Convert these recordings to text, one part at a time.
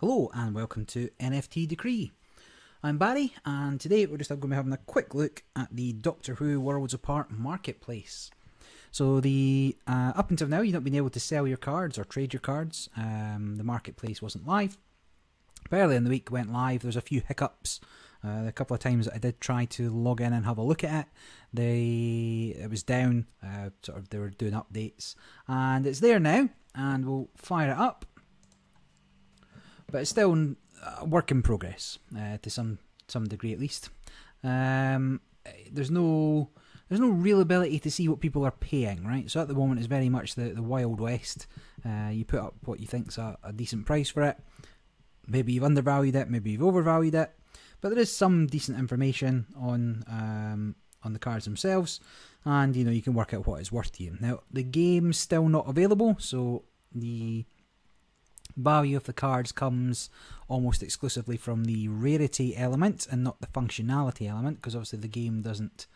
Hello and welcome to NFT Decree. I'm Barry and today we're just going to be having a quick look at the Doctor Who Worlds Apart marketplace. So up until now you've not been able to sell your cards or trade your cards. The marketplace wasn't live. But early in the week it went live. There's a few hiccups. A couple of times I did try to log in and have a look at it. It was down, they were doing updates. And it's there now and we'll fire it up. But it's still a work in progress to some degree at least. There's no real ability to see what people are paying, right? So at the moment it's very much the Wild West. You put up what you think's a decent price for it. Maybe you've undervalued it, maybe you've overvalued it, but there is some decent information on the cards themselves, and you can work out what it's worth to you. Now the game's still not available, so the value of the cards comes almost exclusively from the rarity element and not the functionality element, because obviously the game doesn't,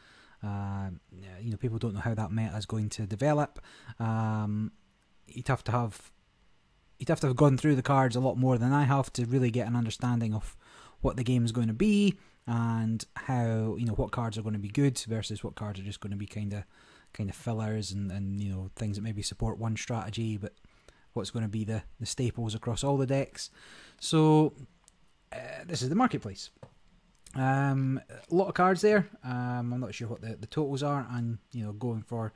people don't know how that meta is going to develop. You'd have to have gone through the cards a lot more than I have to really get an understanding of what the game is going to be and how what cards are going to be good versus what cards are just going to be kind of fillers and things that maybe support one strategy but what's going to be the staples across all the decks. So this is the marketplace. A lot of cards there. I'm not sure what the totals are, and going for a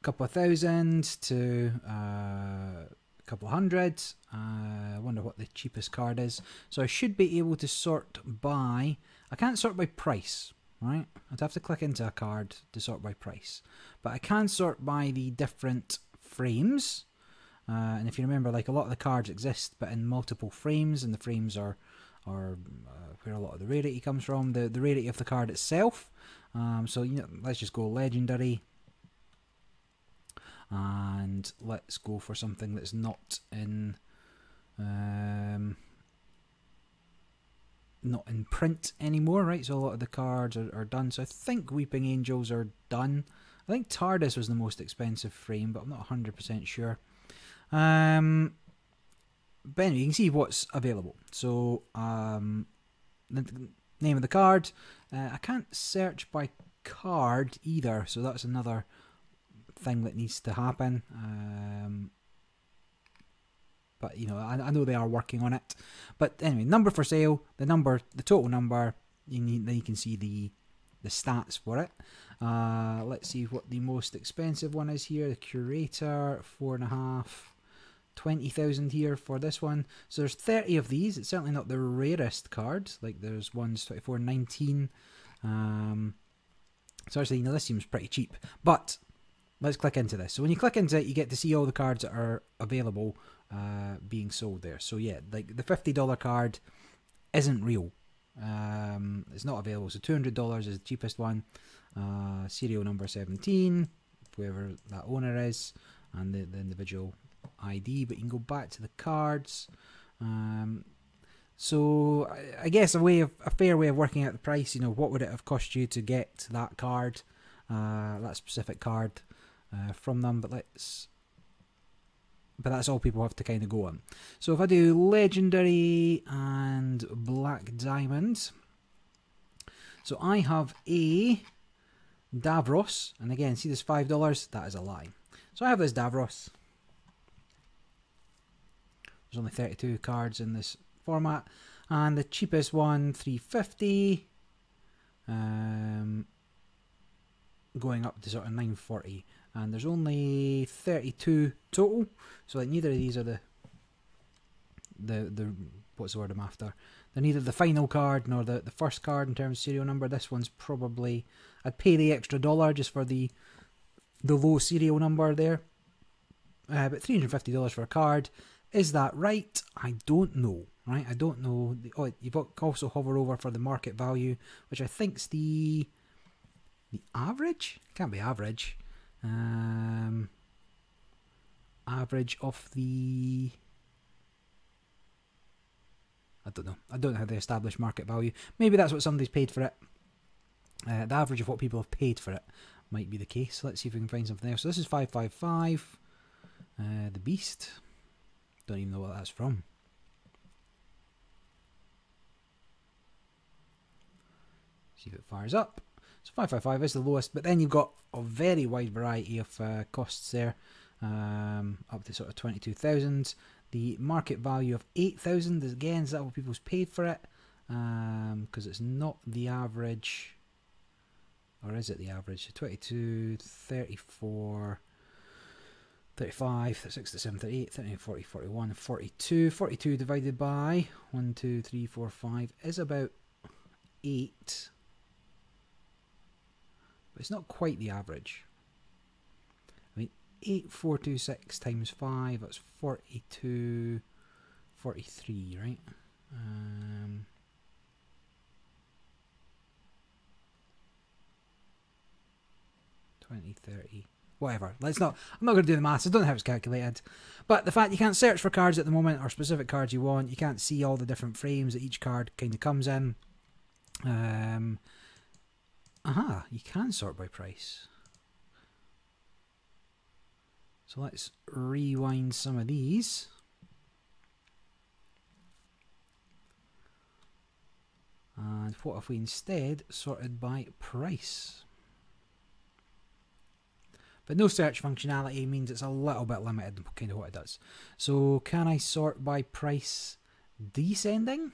couple of thousand to a couple of hundred. I wonder what the cheapest card is. So I should be able to sort by, I can't sort by price, right? I'd have to click into a card to sort by price, but I can sort by the different frames. And if you remember, like, a lot of the cards exist but in multiple frames, and the frames are where a lot of the rarity comes from, the rarity of the card itself. So let's just go legendary, and let's go for something that's not in print anymore, right? So a lot of the cards are done. So I think Weeping Angels are done. I think TARDIS was the most expensive frame, but I'm not 100% sure. But anyway, you can see what's available. So the name of the card, I can't search by card either, so that's another thing that needs to happen. But I know they are working on it. But anyway, number for sale, the total number, then you can see the stats for it. Let's see what the most expensive one is here. The Curator, 4.5. 20,000 here for this one. So there's 30 of these. It's certainly not the rarest card. Like there's ones 24.19. So actually, this seems pretty cheap. But let's click into this. So when you click into it, you get to see all the cards that are available being sold there. So yeah, like the $50 card isn't real. It's not available. So $200 is the cheapest one. Serial number 17, whoever that owner is, and the individual ID, but you can go back to the cards. So I guess a fair way of working out the price, what would it have cost you to get that card, that specific card from them, but that's all people have to kind of go on. So if I do legendary and black diamond, so I have a Davros, and again, see this $5, that is a lie. So I have this Davros. There's only 32 cards in this format, and the cheapest one, $350, going up to sort of $940, and there's only 32 total. So like neither of these are the what's the word I'm after? They're neither the final card nor the first card in terms of serial number. This one's probably, I'd pay the extra $1 just for the low serial number there. But $350 for a card. Is that right? I don't know, right? I don't know. You've also hover over for the market value, which I think's the average? Can't be average. Average of the... I don't know. I don't know how they establish market value. Maybe that's what somebody's paid for it. The average of what people have paid for it might be the case. Let's see if we can find something else. So this is 555. The Beast. Don't even know what that's from. See if it fires up. So 555 is the lowest, but then you've got a very wide variety of costs there, up to sort of 22,000. The market value of 8,000 is, again, is that what people's paid for it? Because it's not the average, or is it the average? So 22, 34, 35, 36, 37, 38, 39, 40, 41, 42. 42 divided by 1, 2, 3, 4, 5 is about 8. But it's not quite the average. I mean, 8426 times 5, that's 42, 43, right? 20, 30, whatever. I'm not going to do the maths. I don't know how it's calculated. But the fact you can't search for cards at the moment, or specific cards you want, you can't see all the different frames that each card kind of comes in. You can sort by price. So let's rewind some of these. And what if we instead sorted by price? But no search functionality means it's a little bit limited in kind of what it does. So can I sort by price descending?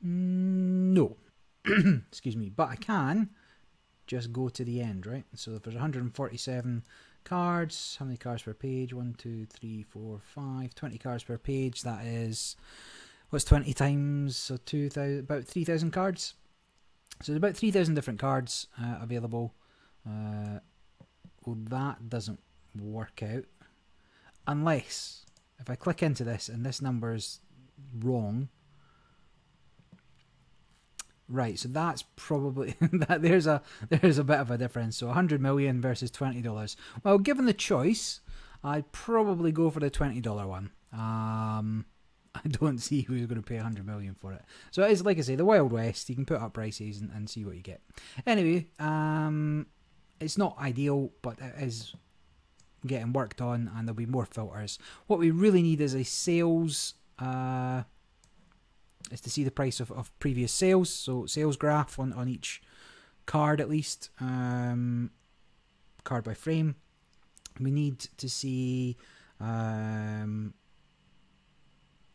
No. Excuse me, but I can just go to the end, right? So if there's 147 cards, how many cards per page? 1, 2, 3, 4, 5, 20 cards per page. That is, what's 20 times? So 2,000, about 3,000 cards. So there's about 3,000 different cards available. Well, that doesn't work out unless if I click into this and this number's wrong. Right, so that's probably there's a bit of a difference. So 100 million versus $20. Well, given the choice, I'd probably go for the $20 one. I don't see who's going to pay 100 million for it. So it is, like I say, the Wild West. You can put up prices and see what you get. Anyway, it's not ideal, but it is getting worked on, and there'll be more filters. What we really need is a sales. Is to see the price of previous sales, so sales graph on each card at least, card by frame. We need to see,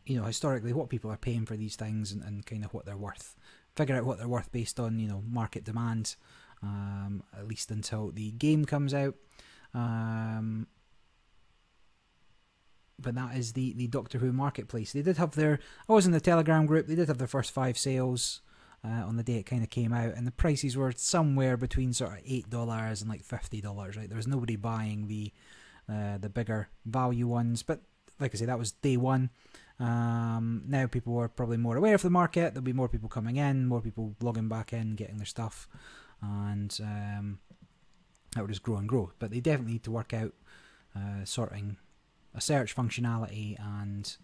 historically what people are paying for these things and kind of what they're worth. Figure out what they're worth based on, market demand, at least until the game comes out. But that is the Doctor Who marketplace. They did have their, I was in the Telegram group, they did have their first 5 sales on the day it kind of came out, and the prices were somewhere between sort of $8 and like $50, right? There was nobody buying the bigger value ones, but like I say, that was day one. Now people are probably more aware of the market, there'll be more people coming in, more people logging back in, getting their stuff, and that will just grow and grow. But they definitely need to work out sorting a search functionality, and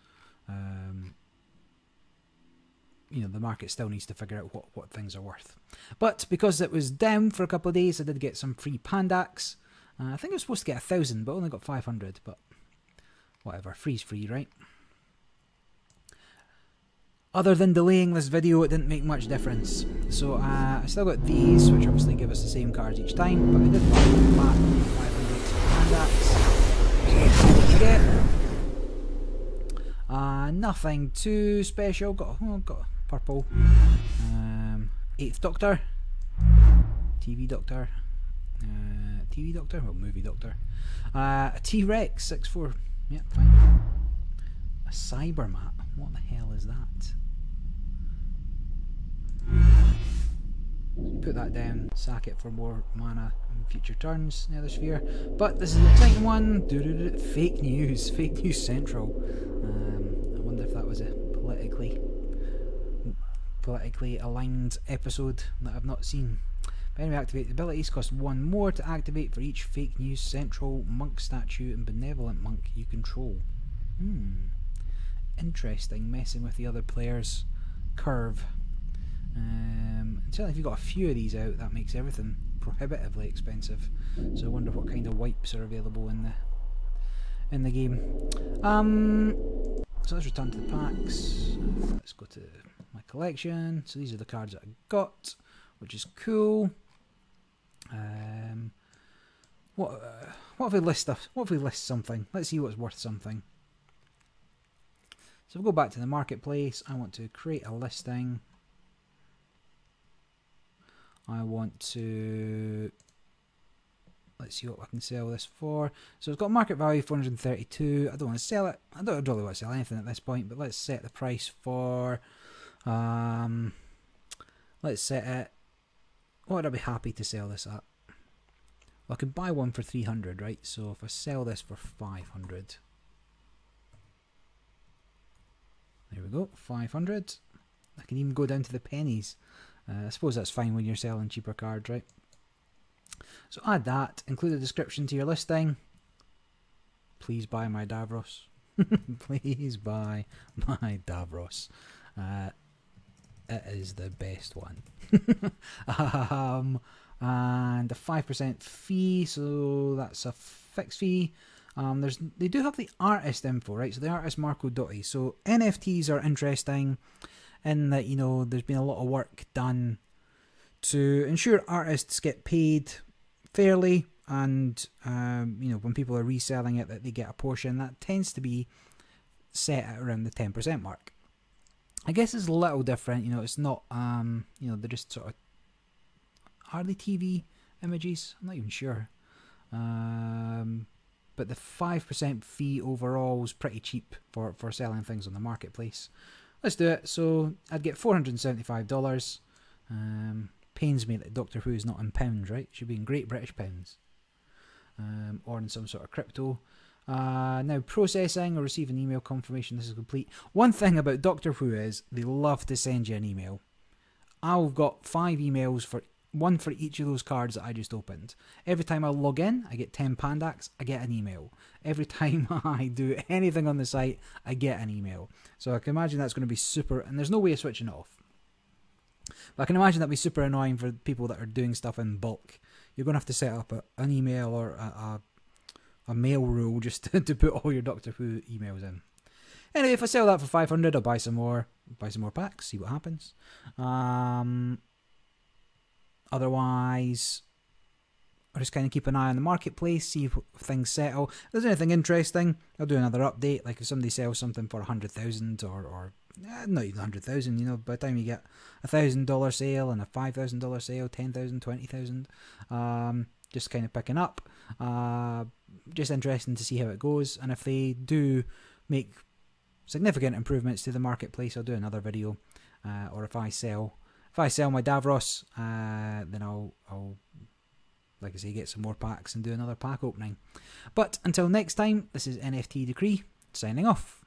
the market still needs to figure out what things are worth. But because it was down for a couple of days, I did get some free Pandax. I think I was supposed to get 1,000, but only got 500. But whatever, free's free, right? Other than delaying this video, it didn't make much difference. So I still got these, which obviously give us the same cards each time, but I did buy back 500 Pandax. Nothing too special. Got purple. 8th Doctor. TV Doctor. TV Doctor? Well, movie Doctor. A T-Rex 6'4". Yeah, fine. A Cybermat. What the hell is that? Put that down, sack it for more mana in future turns, Nether Sphere. But this is an exciting one. Fake news central. I wonder if that was a politically aligned episode that I've not seen. But anyway, activate the abilities. Cost 1 more to activate for each fake news central monk statue and benevolent monk you control. Interesting, messing with the other player's curve. Certainly if you've got a few of these out, that makes everything prohibitively expensive. So I wonder what kind of wipes are available in the game. So so let's return to the packs. Let's go to my collection. So these are the cards that I got, which is cool. What if we list stuff? What if we list something? Let's see what's worth something. So we'll go back to the marketplace. I want to create a listing. I want to... Let's see what I can sell this for. So it's got market value 432. I don't want to sell it. I don't really want to sell anything at this point, but let's set the price for... let's set it... What would I be happy to sell this at? Well, I could buy one for 300, right? So if I sell this for 500... There we go, 500. I can even go down to the pennies. I suppose that's fine when you're selling cheaper cards, right? So add that, include a description to your listing. Please buy my Davros. Please buy my Davros. It is the best one. And a 5% fee, so that's a fixed fee. They do have the artist info, right? So the artist Marco Dotti. So NFTs are interesting in that, you know, there's been a lot of work done to ensure artists get paid fairly, and you know, when people are reselling it, that they get a portion. That tends to be set at around the 10% mark. I guess it's a little different, you know. It's not, you know, they're just sort of, are they TV images? I'm not even sure. But the 5% fee overall is pretty cheap for selling things on the marketplace. Let's do it. So I'd get $475. Pains me that Doctor Who is not in pounds, right? It should be in Great British pounds. Or in some sort of crypto. Now processing or receive an email confirmation this is complete. One thing about Doctor Who is they love to send you an email. I've got 5 emails, for one for each of those cards that I just opened. Every time I log in, I get 10 Pandacs, I get an email. Every time I do anything on the site, I get an email. So I can imagine that's going to be super, and there's no way of switching it off. But I can imagine that'd be super annoying for people that are doing stuff in bulk. You're going to have to set up an email or a mail rule just to put all your Doctor Who emails in. Anyway, if I sell that for 500, I'll buy some more packs, see what happens. Otherwise, I'll just kind of keep an eye on the marketplace, see if things settle. If there's anything interesting, I'll do another update. Like if somebody sells something for 100,000 or not even 100,000, you know, by the time you get $1,000 sale and a $5,000 sale, 10,000, 20,000, just kind of picking up. Just interesting to see how it goes, and if they do make significant improvements to the marketplace, I'll do another video. Or if I sell my Davros, then I'll like I say, get some more packs and do another pack opening. But until next time, this is NFT Decree signing off.